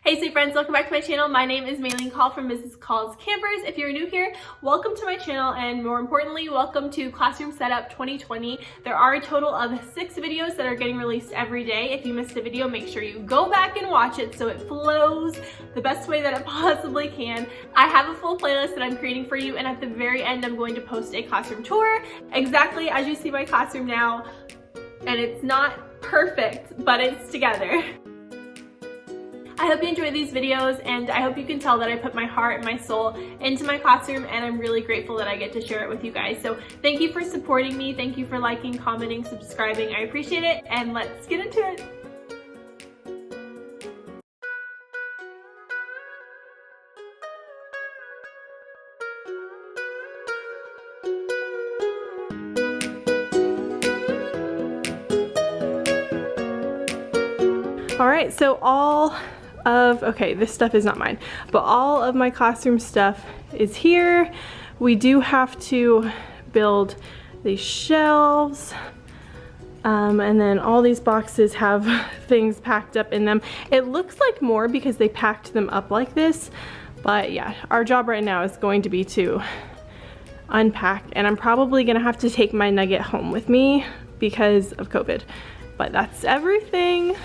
Hey sweet friends, welcome back to my channel. My name is Maylene Call from Mrs. Call's Campers. If you're new here, welcome to my channel, and more importantly, welcome to Classroom Setup 2020. There are a total of 6 videos that are getting released every day. If you missed a video, make sure you go back and watch it so it flows the best way that it possibly can. I have a full playlist that I'm creating for you, and at the very end, I'm going to post a classroom tour, exactly as you see my classroom now. And it's not perfect, but it's together. I hope you enjoy these videos, and I hope you can tell that I put my heart and my soul into my classroom, and I'm really grateful that I get to share it with you guys. So thank you for supporting me. Thank you for liking, commenting, subscribing. I appreciate it, and let's get into it. All right, so okay, this stuff is not mine, but all of my classroom stuff is here. We do have to build these shelves, and then all these boxes have things packed up in them. It looks like more because they packed them up like this, but yeah, our job right now is going to be to unpack, and I'm probably gonna have to take my nugget home with me because of COVID, but that's everything.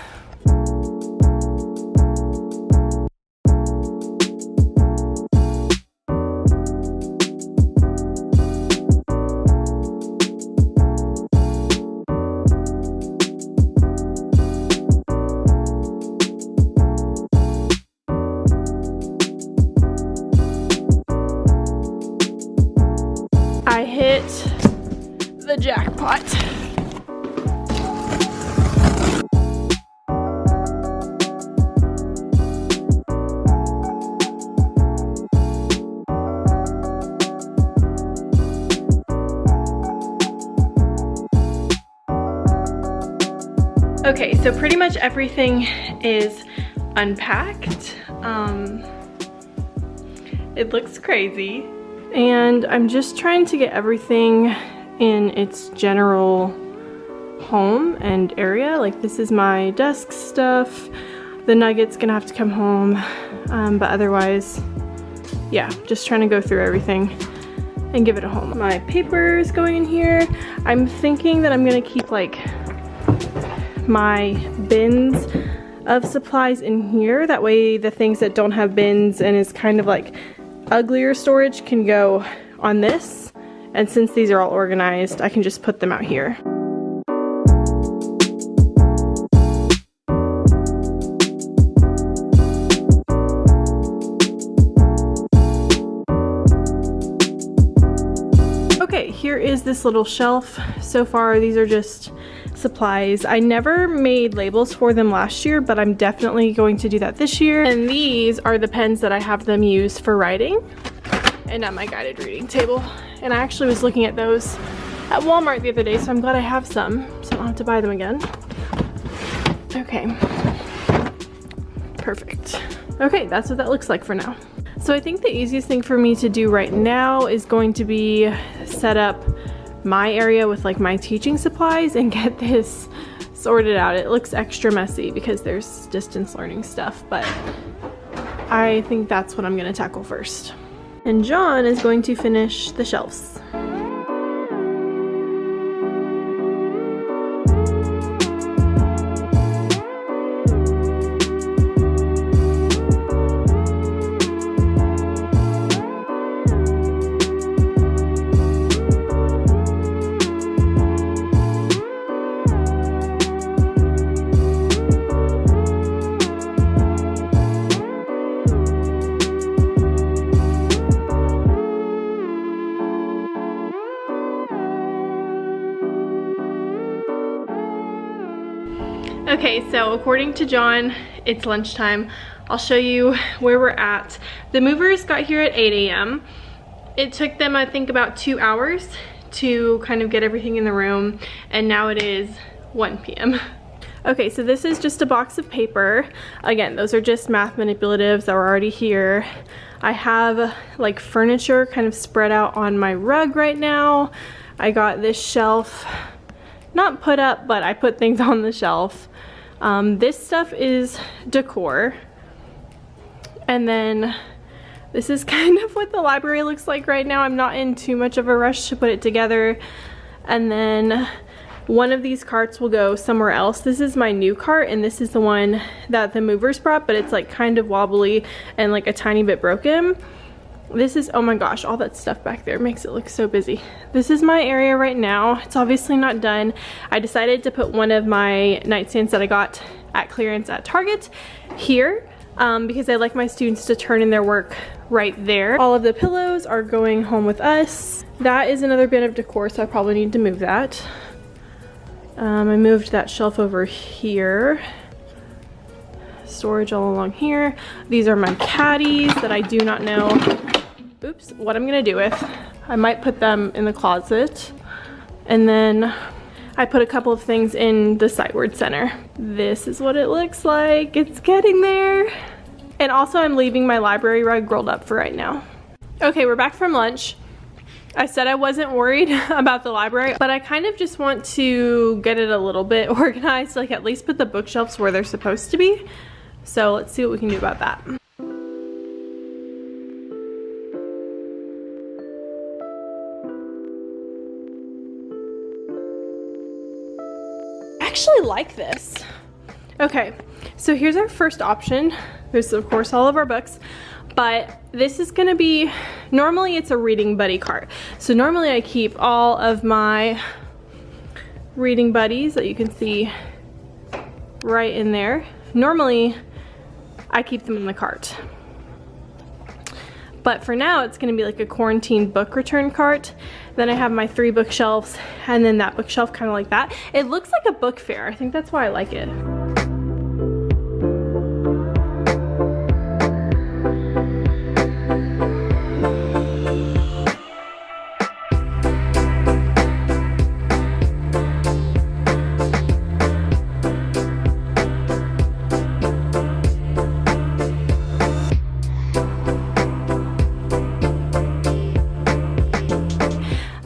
I hit the jackpot. Okay, so pretty much everything is unpacked. It looks crazy. And I'm just trying to get everything in its general home and area. Like, this is my desk stuff. The nugget's gonna have to come home. But otherwise, yeah, just trying to go through everything and give it a home. My paper is going in here. I'm thinking that I'm gonna keep like my bins of supplies in here. That way the things that don't have bins and is kind of like uglier storage can go on this, and since these are all organized, I can just put them out here. Okay, here is this little shelf. So far, these are just supplies. I never made labels for them last year, but I'm definitely going to do that this year. And these are the pens that I have them use for writing and at my guided reading table. And I actually was looking at those at Walmart the other day, so I'm glad I have some, so I don't have to buy them again. Okay, perfect. Okay, that's what that looks like for now. So I think the easiest thing for me to do right now is going to be set up my area with like my teaching supplies and get this sorted out. It looks extra messy because there's distance learning stuff, but I think that's what I'm gonna tackle first. And John is going to finish the shelves. Okay, so according to John, it's lunchtime. I'll show you where we're at. The movers got here at 8 a.m. It took them, I think, about 2 hours to kind of get everything in the room, and now it is 1 p.m. Okay, so this is just a box of paper. Again, those are just math manipulatives that were already here. I have like furniture kind of spread out on my rug right now. I got this shelf, not put up, but I put things on the shelf. This stuff is decor. And then this is kind of what the library looks like right now. I'm not in too much of a rush to put it together. And then one of these carts will go somewhere else. This is my new cart, and this is the one that the movers brought, but it's like kind of wobbly and like a tiny bit broken. This is, oh my gosh, all that stuff back there makes it look so busy. This is my area right now. It's obviously not done. I decided to put one of my nightstands that I got at clearance at Target here because I like my students to turn in their work right there. All of the pillows are going home with us. That is another bin of decor, so I probably need to move that. I moved that shelf over here. Storage all along here. These are my caddies that I do not know, oops, what I'm gonna do with. I might put them in the closet. And then I put a couple of things in the sightward center. This is what it looks like. It's getting there. And also I'm leaving my library rug rolled up for right now. Okay, we're back from lunch. I said I wasn't worried about the library, but I kind of just want to get it a little bit organized, like at least put the bookshelves where they're supposed to be. So let's see what we can do about that. I actually like this. Okay, so here's our first option. There's of course all of our books, but this is gonna be, normally it's a reading buddy cart. So normally I keep all of my reading buddies that you can see right in there. Normally I keep them in the cart. But for now it's gonna be like a quarantine book return cart. Then I have my 3 bookshelves and then that bookshelf kind of like that. It looks like a book fair. I think that's why I like it.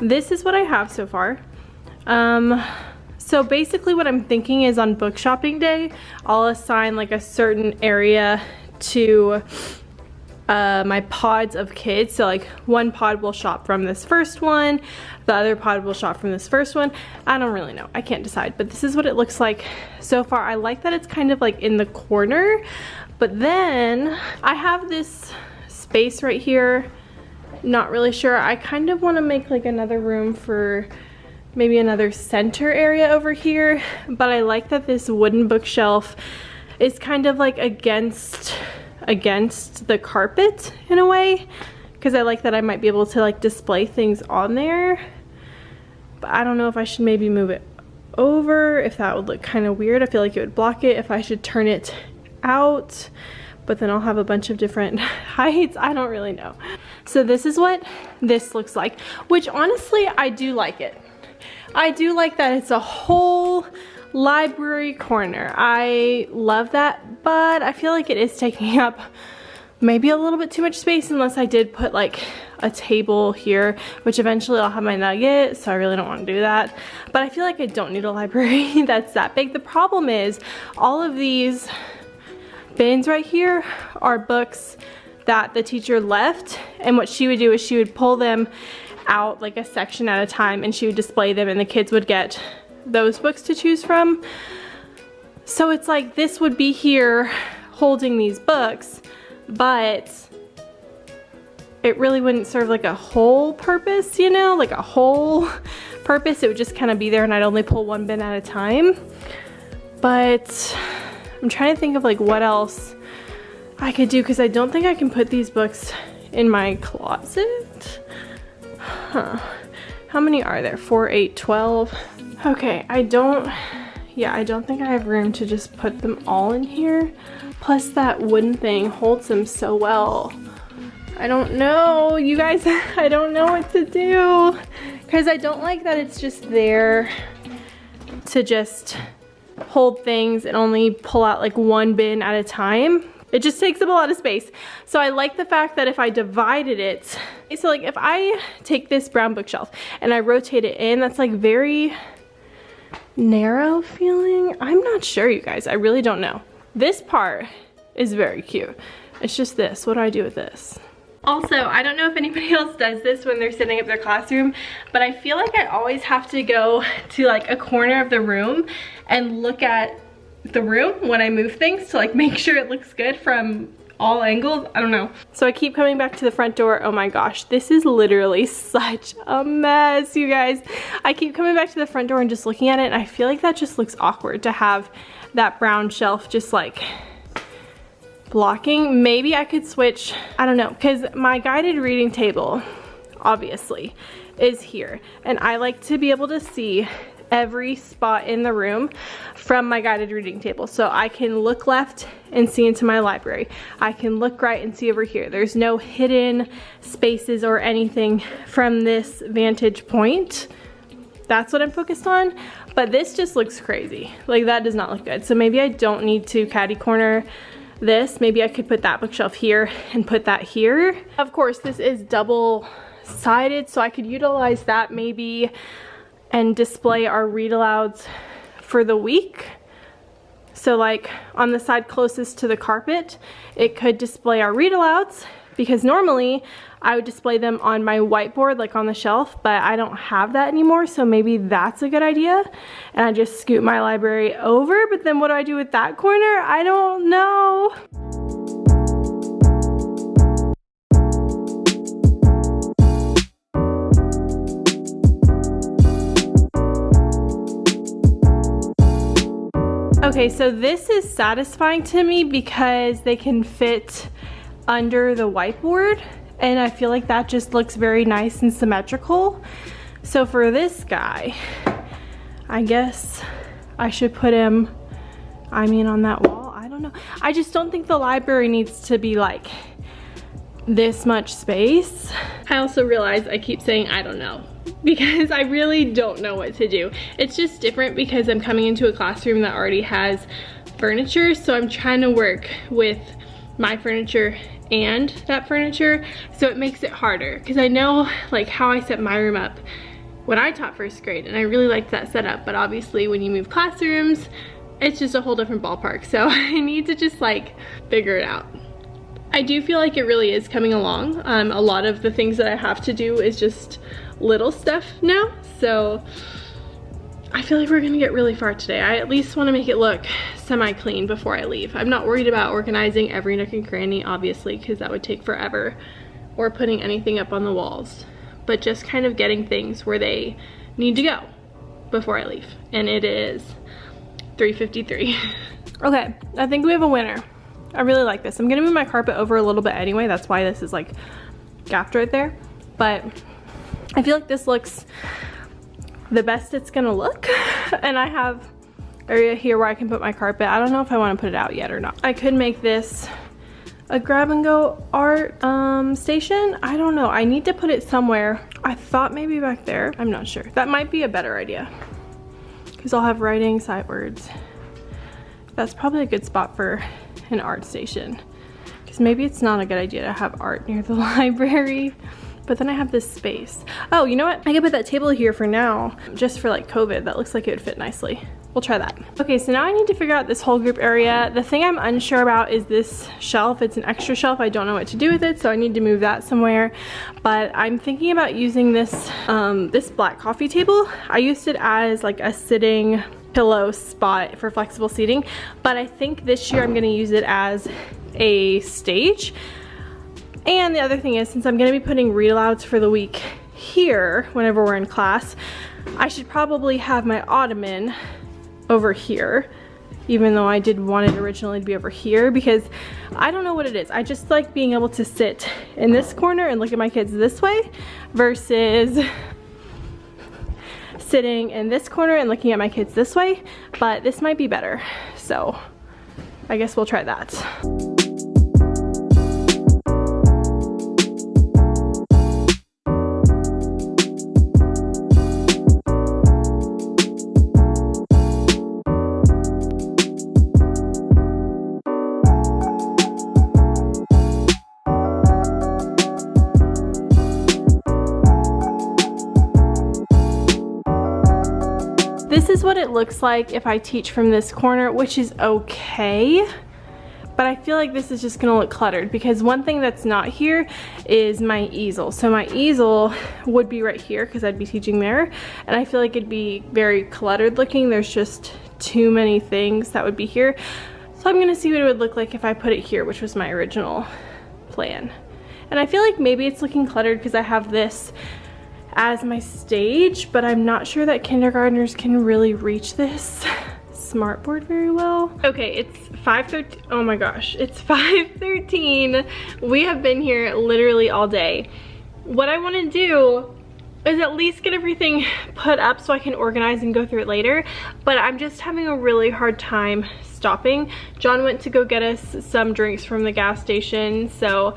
This is what I have so far. So basically what I'm thinking is on book shopping day, I'll assign like a certain area to my pods of kids. So like one pod will shop from this first one, the other pod will shop from this first one. I don't really know, I can't decide, but this is what it looks like so far. I like that it's kind of like in the corner, but then I have this space right here. Not really sure. I kind of want to make like another room for maybe another center area over here, but I like that this wooden bookshelf is kind of like against the carpet in a way, because I like that I might be able to like display things on there. But I don't know if I should maybe move it over, if that would look kind of weird. I feel like it would block it if I should turn it out, but then I'll have a bunch of different heights. I don't really know. So this is what this looks like, which honestly, I do like it. I do like that it's a whole library corner. I love that, but I feel like it is taking up maybe a little bit too much space unless I did put like a table here, which eventually I'll have my nugget, so I really don't want to do that. But I feel like I don't need a library that's that big. The problem is all of these bins right here are books that the teacher left, and what she would do is she would pull them out like a section at a time and she would display them, and the kids would get those books to choose from. So it's like this would be here holding these books, but it really wouldn't serve like a whole purpose, you know, like a whole purpose. It would just kind of be there and I'd only pull one bin at a time. But I'm trying to think of like what else I could do, because I don't think I can put these books in my closet. Huh. How many are there? 4, 8, 12. Okay, I don't think I have room to just put them all in here. Plus that wooden thing holds them so well. I don't know, you guys, I don't know what to do. Because I don't like that it's just there to just hold things and only pull out like one bin at a time. It just takes up a lot of space. So I like the fact that if I divided it, so like if I take this brown bookshelf and I rotate it in, that's like very narrow feeling. I'm not sure, you guys, I really don't know. This part is very cute. It's just this. What do I do with this? Also, I don't know if anybody else does this when they're setting up their classroom, but I feel like I always have to go to like a corner of the room and look at the room when I move things to like make sure it looks good from all angles. I don't know. So I keep coming back to the front door. Oh my gosh, this is literally such a mess, you guys. I keep coming back to the front door and just looking at it, and I feel like that just looks awkward to have that brown shelf just like blocking. Maybe I could switch, I don't know, because my guided reading table obviously is here, and I like to be able to see every spot in the room from my guided reading table. So I can look left and see into my library. I can look right and see over here. There's no hidden spaces or anything from this vantage point. That's what I'm focused on. But this just looks crazy. Like, that does not look good. So maybe I don't need to caddy corner this. Maybe I could put that bookshelf here and put that here. Of course, this is double-sided, so I could utilize that maybe and display our read alouds for the week. So like on the side closest to the carpet, it could display our read alouds, because normally I would display them on my whiteboard, like on the shelf, but I don't have that anymore, so maybe that's a good idea. And I just scoot my library over, but then what do I do with that corner? I don't know. Okay, so this is satisfying to me because they can fit under the whiteboard, and I feel like that just looks very nice and symmetrical. So for this guy, I guess I should put him, I mean, on that wall. I don't know. I just don't think the library needs to be like this much space. I also realize I keep saying I don't know, because I really don't know what to do. It's just different because I'm coming into a classroom that already has furniture, so I'm trying to work with my furniture and that furniture, so it makes it harder, because I know like how I set my room up when I taught first grade, and I really liked that setup, but obviously when you move classrooms, it's just a whole different ballpark, so I need to just like figure it out. I do feel like it really is coming along. A lot of the things that I have to do is just little stuff now, so I feel like we're gonna get really far today. I at least want to make it look semi-clean before I leave. I'm not worried about organizing every nook and cranny, obviously, because that would take forever, or putting anything up on the walls, but just kind of getting things where they need to go before I leave. And it is 3:53. Okay, I think we have a winner. I really like this. I'm gonna move my carpet over a little bit anyway. That's why this is like gapped right there, but I feel like this looks the best it's gonna look. And I have area here where I can put my carpet. I don't know if I want to put it out yet or not. I could make this a grab and go art station. I don't know. I need to put it somewhere. I thought maybe back there. I'm not sure. That might be a better idea, because I'll have writing, sight words. That's probably a good spot for an art station, because maybe it's not a good idea to have art near the library. But then I have this space. Oh, you know what? I could put that table here for now, just for like COVID. That looks like it would fit nicely. We'll try that. Okay, so now I need to figure out this whole group area. The thing I'm unsure about is this shelf. It's an extra shelf. I don't know what to do with it, so I need to move that somewhere. But I'm thinking about using this, this black coffee table. I used it as like a sitting pillow spot for flexible seating, but I think this year I'm gonna use it as a stage. And the other thing is, since I'm gonna be putting read alouds for the week here whenever we're in class, I should probably have my ottoman over here, even though I did want it originally to be over here, because I don't know what it is. I just like being able to sit in this corner and look at my kids this way versus sitting in this corner and looking at my kids this way, but this might be better. So I guess we'll try that. This is what it looks like if I teach from this corner, which is okay, but I feel like this is just gonna look cluttered because one thing that's not here is my easel. So my easel would be right here because I'd be teaching there, and I feel like it'd be very cluttered looking. There's just too many things that would be here. So I'm gonna see what it would look like if I put it here, which was my original plan. And I feel like maybe it's looking cluttered because I have this as my stage, but I'm not sure that kindergartners can really reach this smartboard very well. Okay, it's 5:13. Oh my gosh, it's 5:13. We have been here literally all day. What I want to do is at least get everything put up so I can organize and go through it later, but I'm just having a really hard time stopping. John went to go get us some drinks from the gas station, so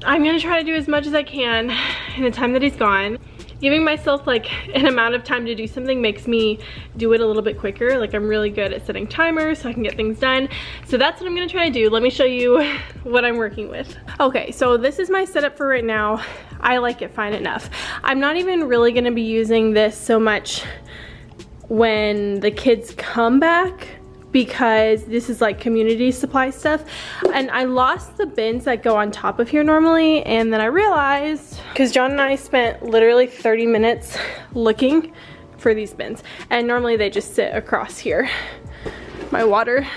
I'm gonna try to do as much as I can in the time that he's gone. Giving myself like an amount of time to do something makes me do it a little bit quicker. Like I'm really good at setting timers so I can get things done. So that's what I'm gonna try to do. Let me show you what I'm working with. Okay, so this is my setup for right now. I like it fine enough. I'm not even really gonna be using this so much when the kids come back, because this is like community supply stuff, and I lost the bins that go on top of here normally, and then I realized, because John and I spent literally 30 minutes looking for these bins, and normally they just sit across here. My water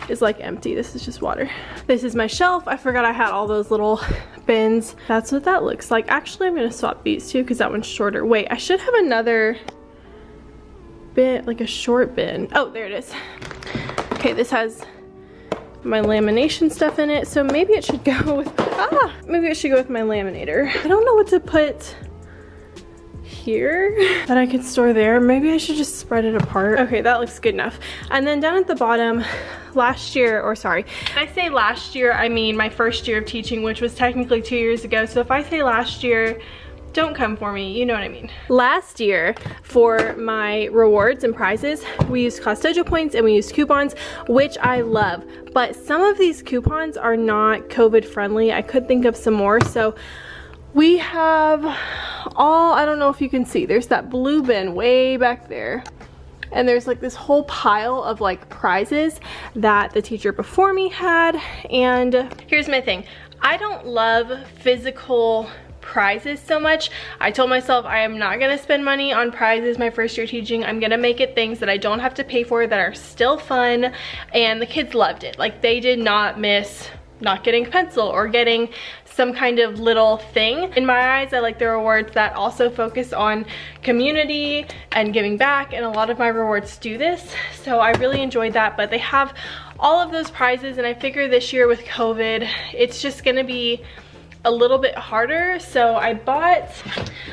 is like empty. This is just water. This is my shelf. I forgot I had all those little bins. That's what that looks like. Actually, I'm gonna swap these two because that one's shorter. Wait, I should have another bin, like a short bin. Oh, there it is. Okay, this has my lamination stuff in it, so maybe it should go with, maybe it should go with my laminator. I don't know what to put here that I could store there. Maybe I should just spread it apart. Okay, that looks good enough. And then down at the bottom, last year, or sorry, when I say last year, I mean my first year of teaching, which was technically 2 years ago. So if I say last year, don't come for me, you know what I mean. Last year, for my rewards and prizes, we used Cost Dojo points and we used coupons, which I love. But some of these coupons are not COVID friendly. I could think of some more. So we have all, I don't know if you can see, there's that blue bin way back there. And there's like this whole pile of like prizes that the teacher before me had. And here's my thing. I don't love physical prizes so much. I told myself I am not gonna spend money on prizes my first year teaching. I'm gonna make it things that I don't have to pay for, that are still fun, and the kids loved it. Like they did not miss not getting a pencil or getting some kind of little thing. In my eyes, I like the rewards that also focus on community and giving back, and a lot of my rewards do this, so I really enjoyed that. But they have all of those prizes, and I figure this year with COVID, it's just gonna be a little bit harder. So I bought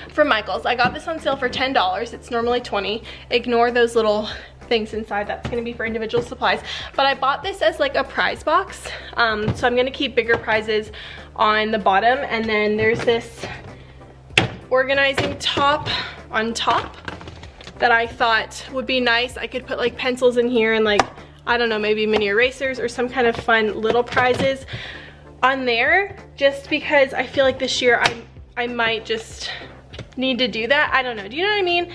from Michael's, I got this on sale for $10. It's normally $20. Ignore those little things inside, that's gonna be for individual supplies. But I bought this as like a prize box. So I'm gonna keep bigger prizes on the bottom, and then there's this organizing top on top that I thought would be nice. I could put like pencils in here and like, I don't know, maybe mini erasers or some kind of fun little prizes on there, just because I feel like this year I might just need to do that. I don't know, do you know what I mean?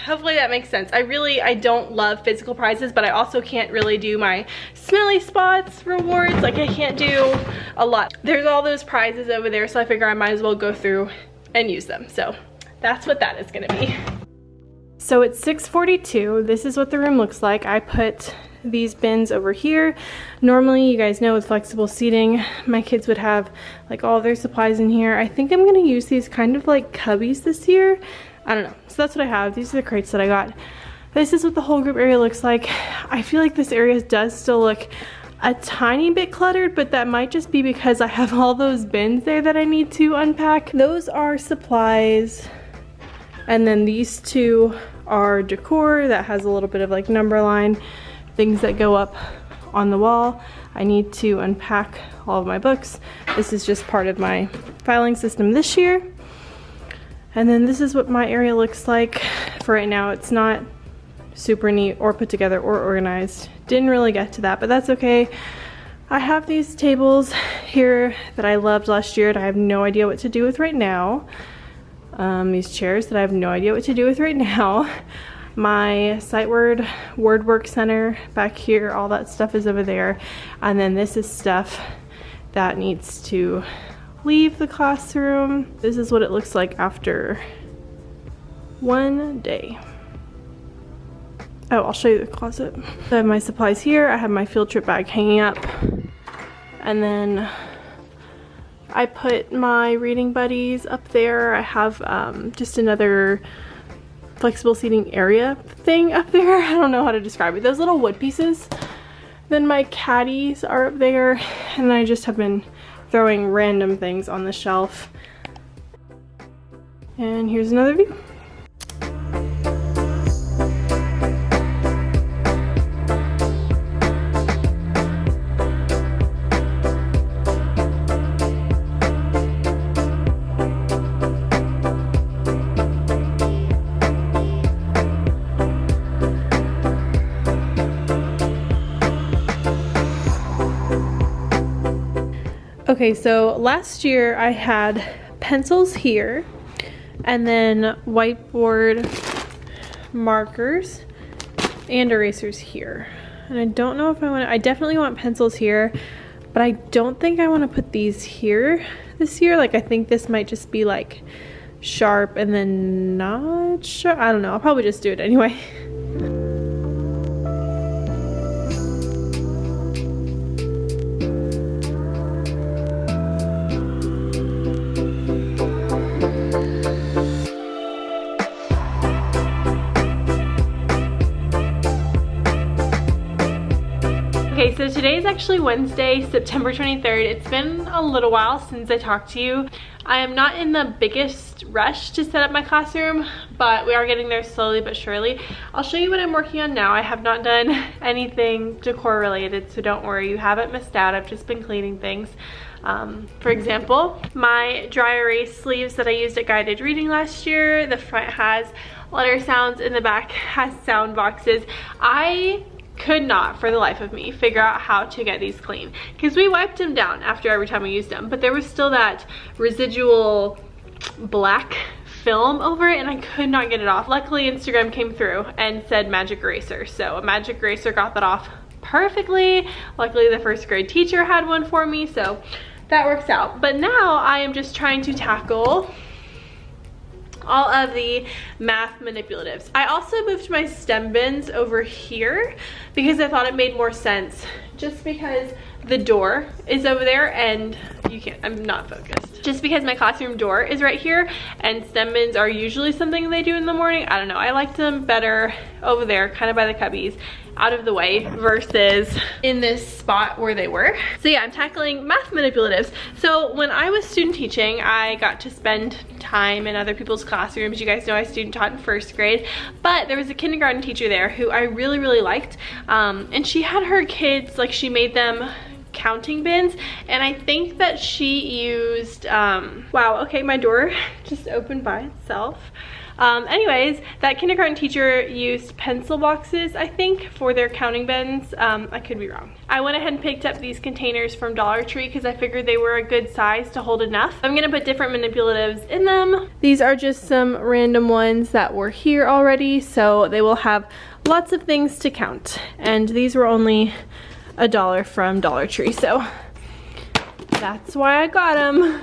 Hopefully that makes sense. I don't love physical prizes, but I also can't really do my smelly spots rewards. Like I can't do a lot. There's all those prizes over there, so I figure I might as well go through and use them. So that's what that is gonna be. So it's 6:42. This is what the room looks like. I put these bins over here. Normally, you guys know, with flexible seating, my kids would have like all their supplies in here. I think I'm gonna use these kind of like cubbies this year. I don't know. So that's what I have. These are the crates that I got. This is what the whole group area looks like. I feel like this area does still look a tiny bit cluttered, but that might just be because I have all those bins there that I need to unpack. Those are supplies. And then these two are decor that has a little bit of like number line, things that go up on the wall. I need to unpack all of my books. This is just part of my filing system this year. And then this is what my area looks like for right now. It's not super neat or put together or organized. Didn't really get to that, but that's okay. I have these tables here that I loved last year that I have no idea what to do with right now. These chairs that I have no idea what to do with right now. my sight word work center back here. All that stuff is over there. And then this is stuff that needs to leave the classroom. This is what it looks like after one day. Oh, I'll show you the closet. I have my supplies here. I have my field trip bag hanging up. And then I put my reading buddies up there. I have just another flexible seating area thing up there. I don't know how to describe it. Those little wood pieces. Then my caddies are up there. And I just have been throwing random things on the shelf. And here's another view. Okay, so last year I had pencils here and then whiteboard markers and erasers here. And I don't know if I definitely want pencils here, but I don't think I want to put these here this year. Like I think this might just be like sharp and then not sharp. I don't know, I'll probably just do it anyway. Okay, so today is actually Wednesday, September 23rd. It's been a little while since I talked to you. I am not in the biggest rush to set up my classroom, but we are getting there slowly but surely. I'll show you what I'm working on now. I have not done anything decor related, so don't worry, you haven't missed out. I've just been cleaning things. For example, my dry erase sleeves that I used at Guided Reading last year, the front has letter sounds, in the back has sound boxes. I could not for the life of me figure out how to get these clean because we wiped them down after every time we used them, but there was still that residual black film over it and I could not get it off. Luckily Instagram came through and said magic eraser, so a magic eraser got that off perfectly. Luckily the first grade teacher had one for me, so that works out. But now I am just trying to tackle all of the math manipulatives. I also moved my stem bins over here because I thought it made more sense, just because the door is over there and you can't, I'm not focused. Just because my classroom door is right here and stem bins are usually something they do in the morning. I don't know, I liked them better over there, kind of by the cubbies, out of the way, versus in this spot where they were. So yeah, I'm tackling math manipulatives. So when I was student teaching, I got to spend time in other people's classrooms. You guys know I student taught in first grade, but there was a kindergarten teacher there who I really, really liked. And she had her kids, like she made them counting bins, and I think that she used, wow, okay, my door just opened by itself. Anyways, that kindergarten teacher used pencil boxes, I think, for their counting bins. I could be wrong. I went ahead and picked up these containers from Dollar Tree because I figured they were a good size to hold enough. I'm gonna put different manipulatives in them. These are just some random ones that were here already, so they will have lots of things to count. And these were only $1 from Dollar Tree, so that's why I got them.